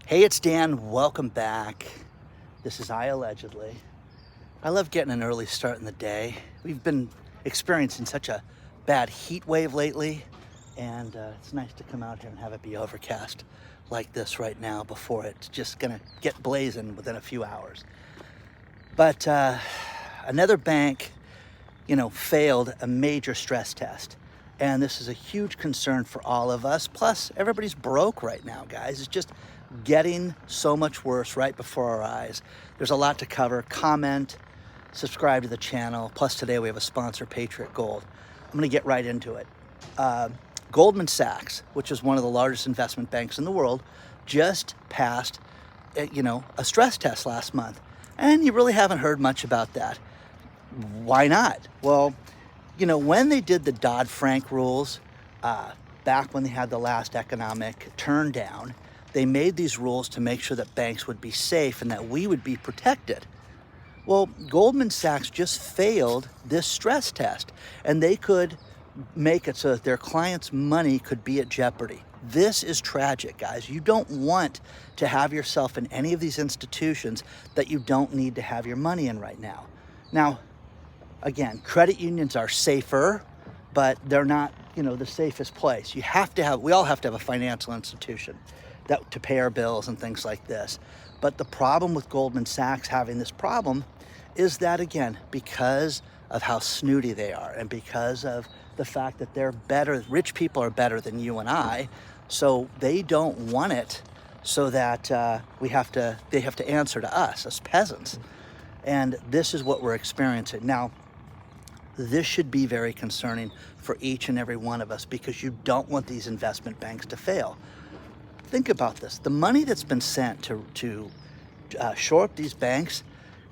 Hey, it's Dan. Welcome back. This is iAllegedly. I love getting an early start in the day. We've been experiencing such a bad heat wave lately, and it's nice to come out here and have it be overcast like this right now before it's just gonna get blazing within a few hours. But another bank, failed a major stress test. And this is a huge concern for all of us. Plus, everybody's broke right now, guys. It's just getting so much worse right before our eyes. There's a lot to cover. Comment, subscribe to the channel. Plus, today we have a sponsor, Patriot Gold. I'm going to get right into it. Goldman Sachs, which is one of the largest investment banks in the world, just passed, a stress test last month. And you really haven't heard much about that. Why not? Well, when they did the Dodd-Frank rules, back when they had the last economic turn down, they made these rules to make sure that banks would be safe and that we would be protected. Well, Goldman Sachs just failed this stress test, and they could make it so that their clients' money could be at jeopardy. This is tragic, guys. You don't want to have yourself in any of these institutions that you don't need to have your money in right now. Now, again, credit unions are safer, but they're not, the safest place. We all have to have a financial institution to pay our bills and things like this. But the problem with Goldman Sachs having this problem is that, again, because of how snooty they are and because of the fact that they're better, rich people are better than you and I, so they don't want it so that they have to answer to us as peasants. And this is what we're experiencing. Now, this should be very concerning for each and every one of us because you don't want these investment banks to fail. Think about this. The money that's been sent to shore up these banks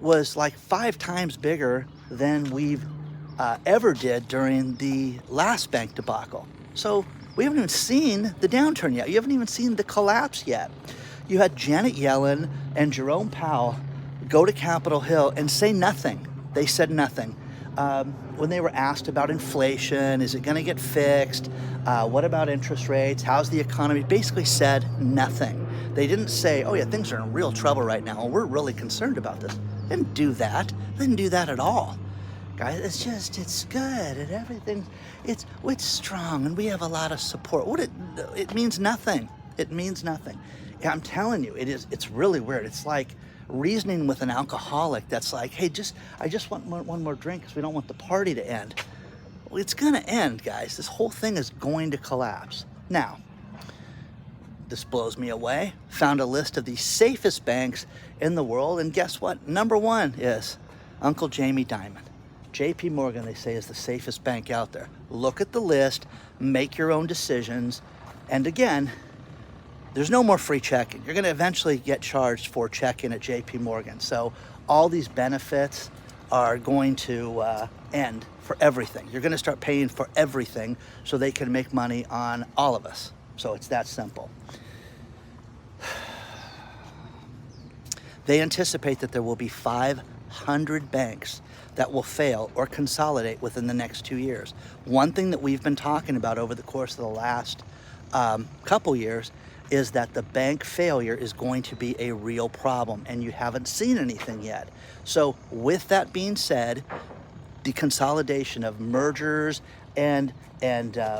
was like 5 times bigger than we've ever did during the last bank debacle. So we haven't even seen the downturn yet. You haven't even seen the collapse yet. You had Janet Yellen and Jerome Powell go to Capitol Hill and say nothing. They said nothing. When they were asked about inflation, is it going to get fixed? What about interest rates? How's the economy? Basically said nothing. They didn't say, oh yeah, things are in real trouble right now, and we're really concerned about this. They didn't do that. They didn't do that at all. Guys, it's good, and everything, it's strong, and we have a lot of support. It means nothing. It means nothing. Yeah, I'm telling you, it's really weird. It's like reasoning with an alcoholic that's like, hey, I just want one more drink because we don't want the party to end. Well, it's going to end, guys. This whole thing is going to collapse. Now, this blows me away. Found a list of the safest banks in the world, and guess what? Number 1 is Uncle Jamie Dimon. JP Morgan, they say, is the safest bank out there. Look at the list, make your own decisions, and again, there's no more free checking. You're going to eventually get charged for checking at JP Morgan. So all these benefits are going to end for everything. You're going to start paying for everything so they can make money on all of us. So it's that simple. They anticipate that there will be 500 banks that will fail or consolidate within the next 2 years. One thing that we've been talking about over the course of the last couple years is that the bank failure is going to be a real problem, and you haven't seen anything yet. So with that being said, the consolidation of mergers and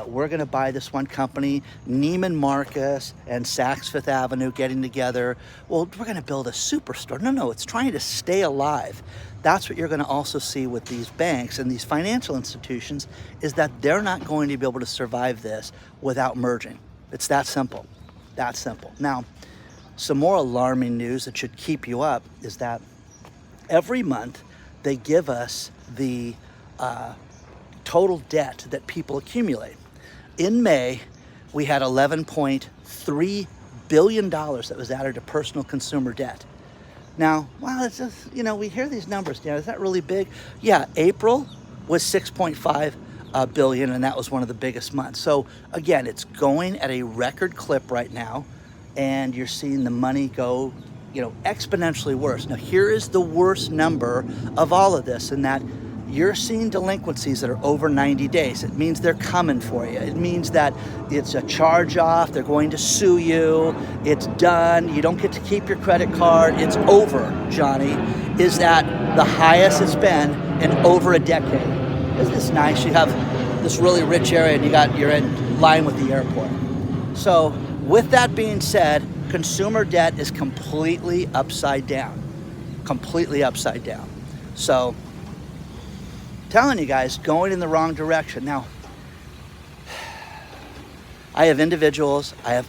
we're going to buy this one company, Neiman Marcus and Saks Fifth Avenue getting together. Well, we're going to build a superstore. No, it's trying to stay alive. That's what you're going to also see with these banks and these financial institutions, is that they're not going to be able to survive this without merging. It's that simple. That simple. Now, some more alarming news that should keep you up is that every month they give us the total debt that people accumulate. In May, we had $11.3 billion that was added to personal consumer debt. Now, wow, it's just, we hear these numbers. Yeah, is that really big? Yeah, April was 6.5 billion, and that was one of the biggest months. So again, it's going at a record clip right now, and you're seeing the money go, exponentially worse. Now, here is the worst number of all of this, in that you're seeing delinquencies that are over 90 days. It means they're coming for you. It means that it's a charge off, they're going to sue you, it's done, you don't get to keep your credit card, it's over, Johnny. Is that the highest it's been in over a decade? Isn't this nice? You have this really rich area and you're in line with the airport. So with that being said, consumer debt is completely upside down. Completely upside down. So, telling you guys, going in the wrong direction. Now, I have individuals, I have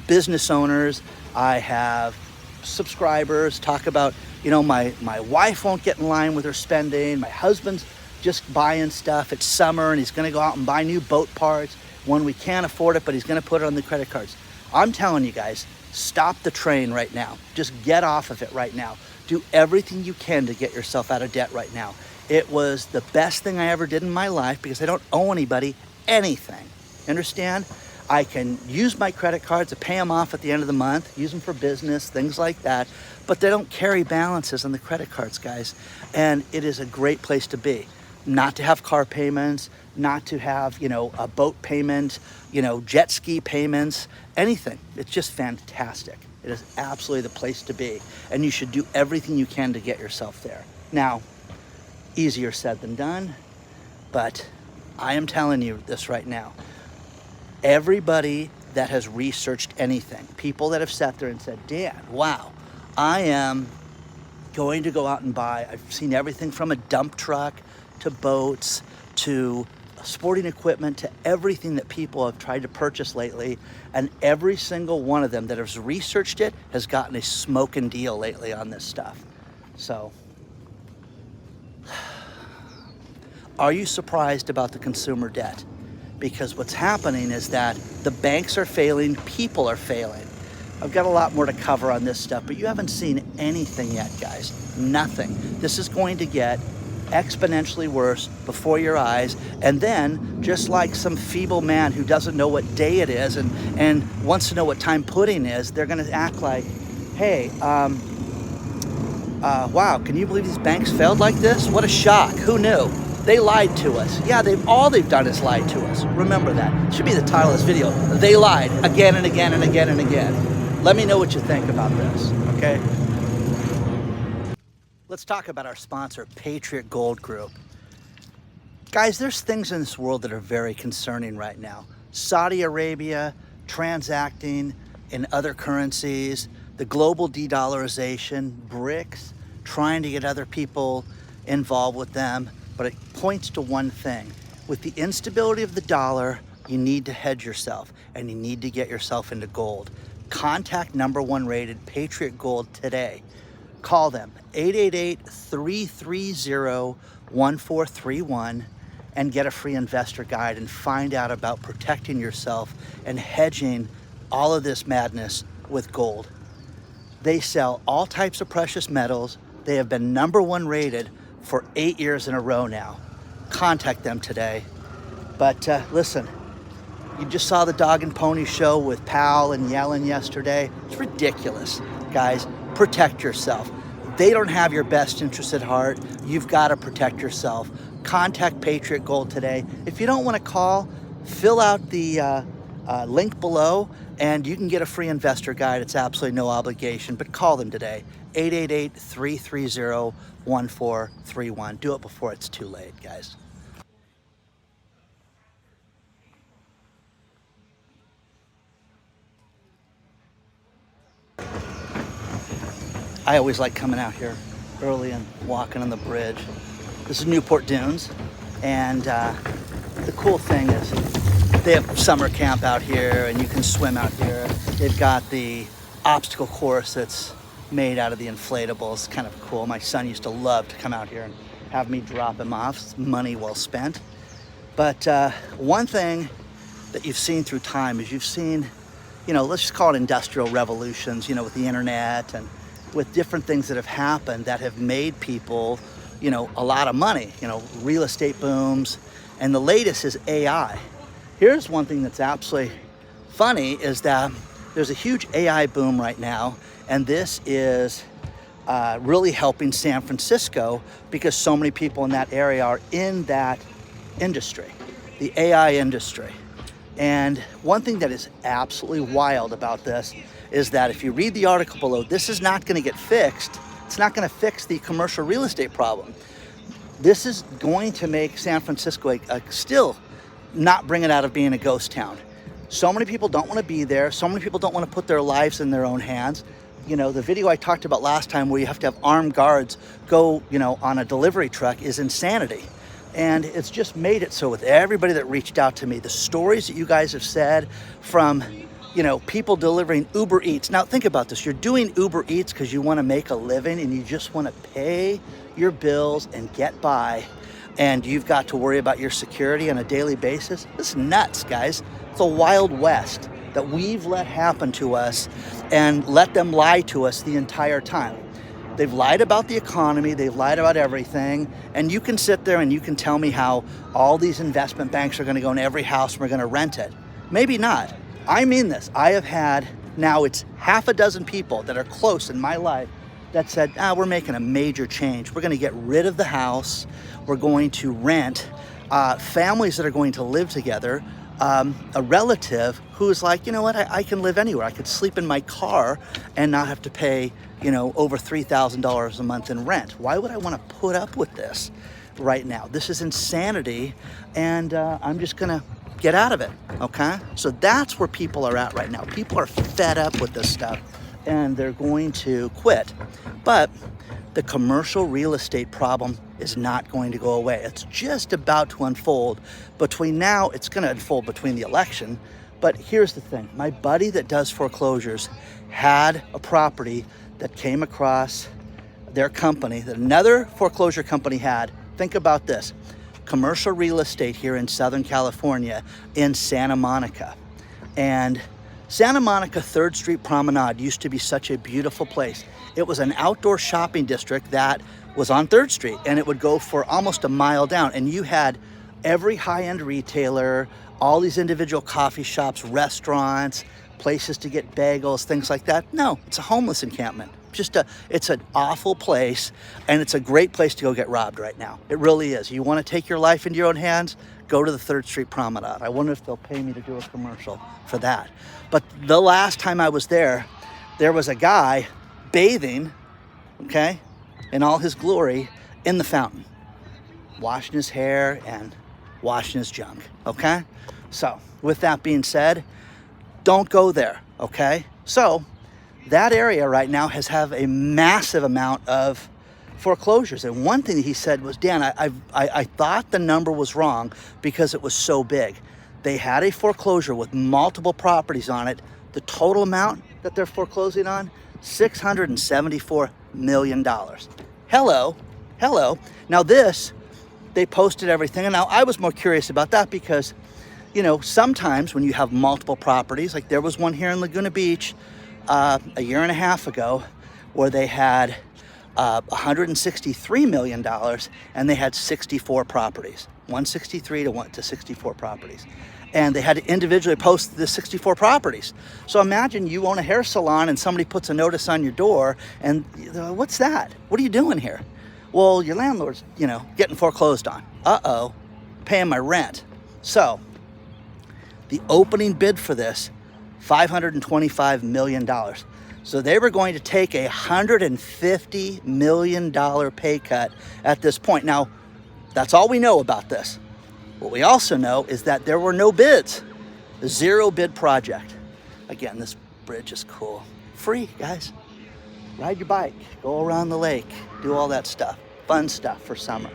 business owners, I have subscribers talk about, my wife won't get in line with her spending, my husband's just buying stuff, it's summer and he's gonna go out and buy new boat parts when we can't afford it, but he's gonna put it on the credit cards. I'm telling you guys, stop the train right now. Just get off of it right now. Do everything you can to get yourself out of debt right now. It was the best thing I ever did in my life because I don't owe anybody anything. Understand? I can use my credit cards to pay them off at the end of the month, use them for business, things like that, but they don't carry balances on the credit cards, guys. And it is a great place to be. Not to have car payments, not to have, a boat payment, jet ski payments, anything. It's just fantastic. It is absolutely the place to be. And you should do everything you can to get yourself there. Now, easier said than done, but I am telling you this right now. Everybody that has researched anything, people that have sat there and said, Dan, wow, I am going to go out and buy, I've seen everything from a dump truck to boats to sporting equipment to everything that people have tried to purchase lately, and every single one of them that has researched it has gotten a smoking deal lately on this stuff. So, are you surprised about the consumer debt? Because what's happening is that the banks are failing, people are failing. I've got a lot more to cover on this stuff, but you haven't seen anything yet, guys. Nothing. This is going to get exponentially worse before your eyes, and then just like some feeble man who doesn't know what day it is and wants to know what time pudding is, they're going to act like, hey, wow, can you believe these banks failed like this? What a shock. Who knew? They lied to us. Yeah, all they've done is lied to us. Remember that. Should be the title of this video. They lied again and again and again and again. Let me know what you think about this, okay? Let's talk about our sponsor, Patriot Gold Group. Guys, there's things in this world that are very concerning right now. Saudi Arabia transacting in other currencies, the global de-dollarization, BRICS, trying to get other people involved with them. But it points to one thing. With the instability of the dollar, you need to hedge yourself and you need to get yourself into gold. Contact #1 rated Patriot Gold today. Call them 888-330-1431 and get a free investor guide and find out about protecting yourself and hedging all of this madness with gold. They sell all types of precious metals. They have been #1 rated for 8 years in a row now. Contact them today. But listen, you just saw the Dog and Pony show with Powell and Yellen yesterday. It's ridiculous. Guys, protect yourself. They don't have your best interest at heart. You've got to protect yourself. Contact Patriot Gold today. If you don't want to call, fill out the link below and you can get a free investor guide. It's absolutely no obligation, but call them today. 888-330-1431. Do it before it's too late, guys. I always like coming out here early and walking on the bridge. This is Newport Dunes, and the cool thing is they have summer camp out here and you can swim out here. They've got the obstacle course that's made out of the inflatables. Kind of cool. My son used to love to come out here and have me drop him off. It's money well spent. But one thing that you've seen through time is you've seen, let's just call it industrial revolutions, with the internet and with different things that have happened that have made people, a lot of money, real estate booms. And the latest is AI. Here's one thing that's absolutely funny is that there's a huge AI boom right now. And this is really helping San Francisco because so many people in that area are in that industry, the AI industry. And one thing that is absolutely wild about this is that if you read the article below, this is not going to get fixed. It's not going to fix the commercial real estate problem. This is going to make San Francisco still not bring it out of being a ghost town. So many people don't want to be there. So many people don't want to put their lives in their own hands. You know, the video I talked about last time where you have to have armed guards go, you know, on a delivery truck is insanity. And it's just made it so with everybody that reached out to me, the stories that you guys have said from, you know, people delivering Uber Eats. Now think about this. You're doing Uber Eats because you want to make a living and you just want to pay your bills and get by. And you've got to worry about your security on a daily basis. This is nuts, guys. It's a wild west that we've let happen to us and let them lie to us the entire time. They've lied about the economy, they've lied about everything, and you can sit there and you can tell me how all these investment banks are gonna go in every house and we're gonna rent it. Maybe not. I mean this. I have had, now it's half a dozen people that are close in my life that said, we're making a major change. We're gonna get rid of the house. We're going to rent. Families that are going to live together. A relative who's like, you know what, I can live anywhere. I could sleep in my car and not have to pay, you know, over $3,000 a month in rent. Why would I want to put up with this right now? This is insanity, and I'm just gonna get out of it, okay? So that's where people are at right now. People are fed up with this stuff, and they're going to quit. But the commercial real estate problem is not going to go away. It's just about to unfold. Between now, it's going to unfold between the election. But here's the thing. My buddy that does foreclosures had a property that came across their company that another foreclosure company had. Think about this. Commercial real estate here in Southern California in Santa Monica. And Santa Monica 3rd Street Promenade used to be such a beautiful place. It was an outdoor shopping district that was on 3rd Street, and it would go for almost a mile down. And you had every high-end retailer, all these individual coffee shops, restaurants, places to get bagels, things like that. No, it's a homeless encampment. It's an awful place, and it's a great place to go get robbed right now. It really is. You want to take your life into your own hands? Go to the 3rd Street Promenade. I wonder if they'll pay me to do a commercial for that. But the last time I was there was a guy bathing, okay, in all his glory in the fountain, washing his hair and washing his junk, okay? So with that being said, don't go there, okay? So that area right now has a massive amount of foreclosures. And one thing he said was, Dan, I thought the number was wrong because it was so big. They had a foreclosure with multiple properties on it. The total amount that they're foreclosing on, $674 million. Hello. Now this, they posted everything. And now I was more curious about that because, you know, sometimes when you have multiple properties, like there was one here in Laguna Beach a year and a half ago where they had $163 million and they had 64 properties, 163 to 64 properties. And they had to individually post the 64 properties. So imagine you own a hair salon and somebody puts a notice on your door and what's that? What are you doing here? Well, your landlord's, you know, getting foreclosed on. Uh-oh, paying my rent. So the opening bid for this, $525 million. So they were going to take a $150 million pay cut at this point. Now, that's all we know about this. What we also know is that there were no bids, a 0 bid project. Again, this bridge is cool. Free, guys. Ride your bike, go around the lake, do all that stuff. Fun stuff for summer.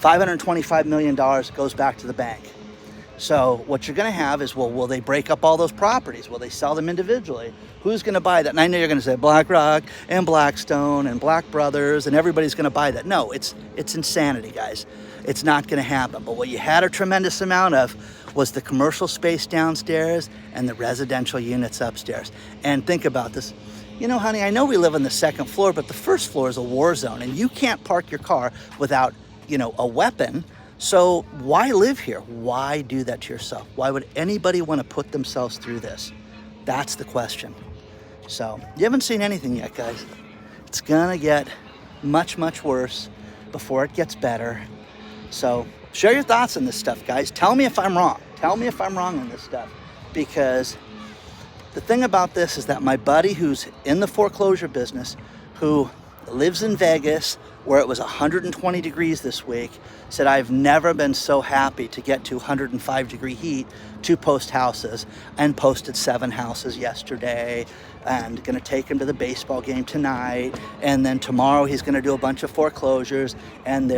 $525 million goes back to the bank. So what you're going to have is, well, will they break up all those properties? Will they sell them individually? Who's going to buy that? And I know you're going to say BlackRock and Blackstone and Black Brothers and everybody's going to buy that. No, it's insanity, guys. It's not going to happen. But what you had a tremendous amount of was the commercial space downstairs and the residential units upstairs. And think about this. You know, honey, I know we live on the 2nd floor, but the 1st floor is a war zone and you can't park your car without, you know, a weapon. So why live here? Why do that to yourself? Why would anybody want to put themselves through this? That's the question. So you haven't seen anything yet, guys. It's gonna get much, much worse before it gets better. So share your thoughts on this stuff, guys. Tell me if I'm wrong. Tell me if I'm wrong on this stuff. Because the thing about this is that my buddy who's in the foreclosure business, who lives in Vegas, where it was 120 degrees this week, said, I've never been so happy to get to 105-degree heat to post houses, and posted 7 houses yesterday, and gonna take him to the baseball game tonight, and then tomorrow he's gonna do a bunch of foreclosures, and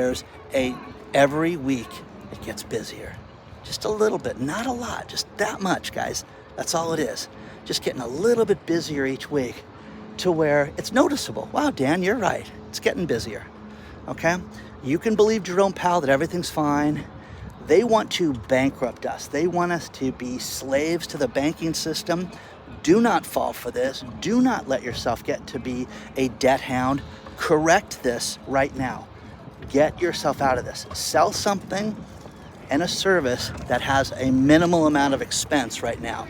every week it gets busier. Just a little bit, not a lot, just that much, guys. That's all it is. Just getting a little bit busier each week to where it's noticeable. Wow, Dan, you're right. It's getting busier, okay? You can believe Jerome Powell that everything's fine. They want to bankrupt us. They want us to be slaves to the banking system. Do not fall for this. Do not let yourself get to be a debt hound. Correct this right now. Get yourself out of this. Sell something and a service that has a minimal amount of expense right now.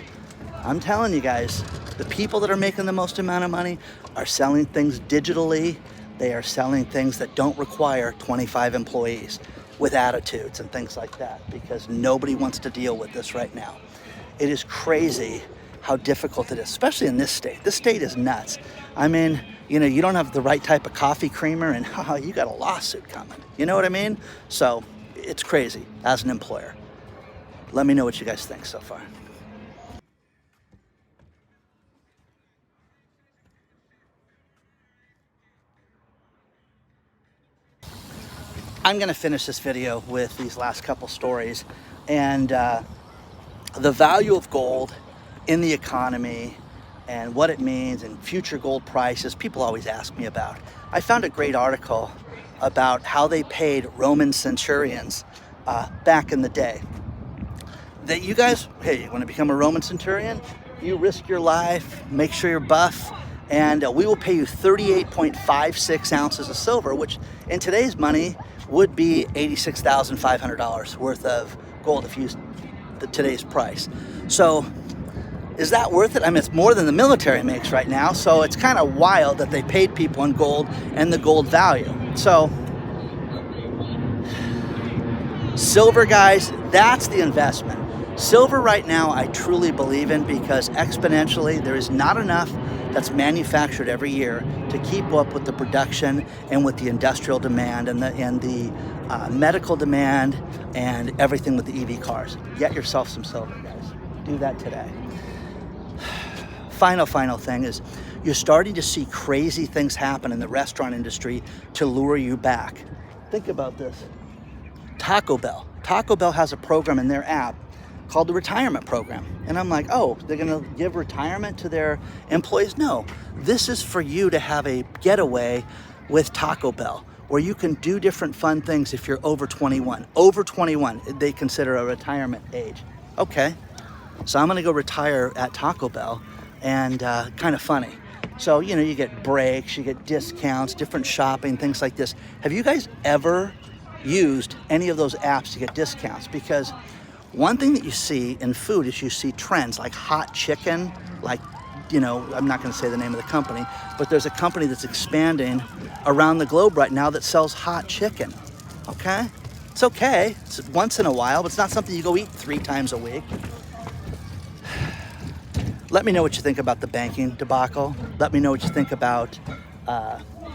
I'm telling you guys, the people that are making the most amount of money are selling things digitally. They are selling things that don't require 25 employees with attitudes and things like that, because nobody wants to deal with this right now. It is crazy how difficult it is, especially in this state. This state is nuts. I mean, you know, you don't have the right type of coffee creamer and you got a lawsuit coming. You know what I mean? So it's crazy as an employer. Let me know what you guys think so far. I'm gonna finish this video with these last couple stories, and the value of gold in the economy and what it means and future gold prices. People always ask me about. I found a great article about how they paid Roman centurions back in the day. That you guys, hey, you wanna become a Roman centurion? You risk your life, make sure you're buff, and we will pay you 38.56 ounces of silver, which in today's money would be $86,500 worth of gold if you used today's price. So is that worth it? I mean, it's more than the military makes right now, so it's kind of wild that they paid people in gold and the gold value. So silver, guys, that's the investment. Silver right now, I truly believe in, because exponentially there is not enough that's manufactured every year to keep up with the production and with the industrial demand and the medical demand and everything with the EV cars. Get yourself some silver, guys. Do that today. Final thing is, you're starting to see crazy things happen in the restaurant industry to lure you back. Think about this. Taco Bell. Taco Bell has a program in their app called the retirement program. And I'm like, oh, they're gonna give retirement to their employees? No, this is for you to have a getaway with Taco Bell, where you can do different fun things if you're over 21. Over 21, they consider a retirement age. Okay, so I'm gonna go retire at Taco Bell, and kind of funny. So, you know, you get breaks, you get discounts, different shopping, things like this. Have you guys ever used any of those apps to get discounts? Because one thing that you see in food is you see trends like hot chicken, like, you know, I'm not going to say the name of the company, but there's a company that's expanding around the globe right now that sells hot chicken, okay? It's okay, it's once in a while, but it's not something you go eat 3 times a week. Let me know what you think about the banking debacle. Let me know what you think about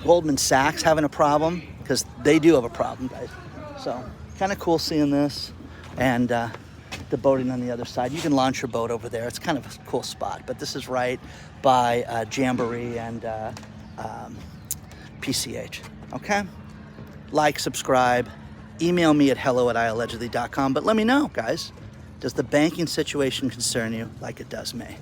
Goldman Sachs having a problem, because they do have a problem, guys. So, kind of cool seeing this. And the boating on the other side. You can launch your boat over there. It's kind of a cool spot, but this is right by Jamboree and PCH, okay? Like, subscribe, email me at hello@iallegedly.com, but let me know, guys. Does the banking situation concern you like it does me?